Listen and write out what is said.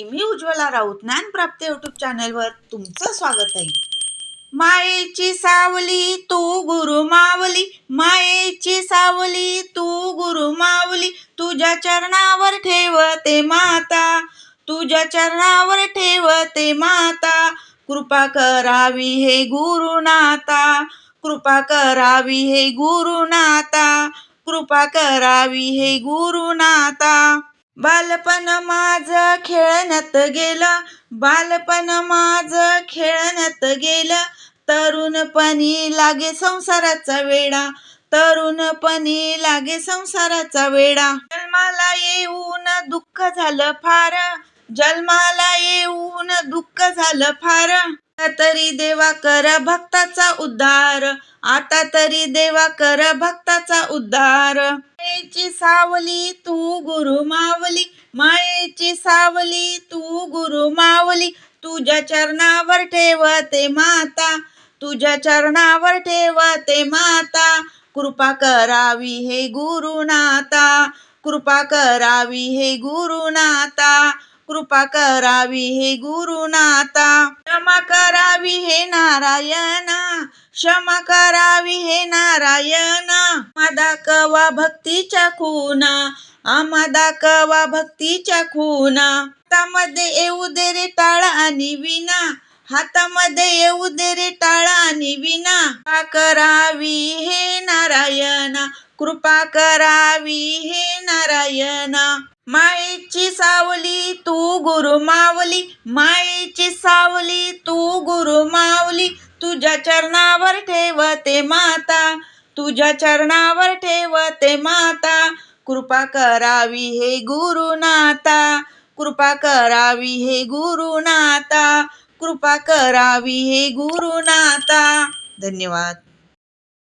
मी Ujjwala Raut ज्ञानप्राप्ती YouTube चॅनलवर तुमचं स्वागत आहे. मायेची सावली तू गुरु मावली, मायेची सावली तू गुरु मावली, तुझ्या चरणावर ठेवते माता, तुझ्या चरणावर ठेवते माता. कृपा करावी हे गुरुनाथा, कृपा करावी हे गुरुनाथा, कृपा करावी हे गुरुनाथा. बालपण माझं खेळण्यात गेलं, बालपण माझं खेळण्यात गेलं, तरुणपणी लागे संसाराचा वेडा, तरुणपणी लागे संसाराचा वेडा. जन्माला येऊन दुःख झालं फार, जन्माला येऊन दुःख झालं फार. आता तरी देवा कर भक्ताचा उद्धार, आता तरी देवा कर भक्ताचा उद्धार. मायेची सावली तू गुरु मावली, मायेची सावली तू गुरु मावली, तुझ्या चरणावर ठेवते माता, तुझ्या चरणावर ठेवते माता. कृपा करावी हे गुरुनाथा, कृपा करावी हे गुरुनाथा, कृपा करावी हे गुरुनाथा. क्षमा करावी हे नारायण, क्षमा करावी हे नारायण. आम्हा दाखवा भक्तीच्या खुणा, आम्हा दाखवा भक्तीच्या खुणा. हातामध्ये येऊ दे रे टाळ आणि विणा, हातामध्ये येऊ दे रे टाळ आणि विणा. कृपा करावी हे नारायण, कृपा करावी हे नारायण. मायेची सावली तू गुरु मावली, मायेची सावली तू गुरु मावली, तुझ्या चरणावर ठेवते माता, तुझ्या चरणावर ठेवते माता. कृपा करावी हे गुरुनाथा, कृपा करावी हे गुरुनाथा, कृपा करावी हे गुरुनाथा. धन्यवाद.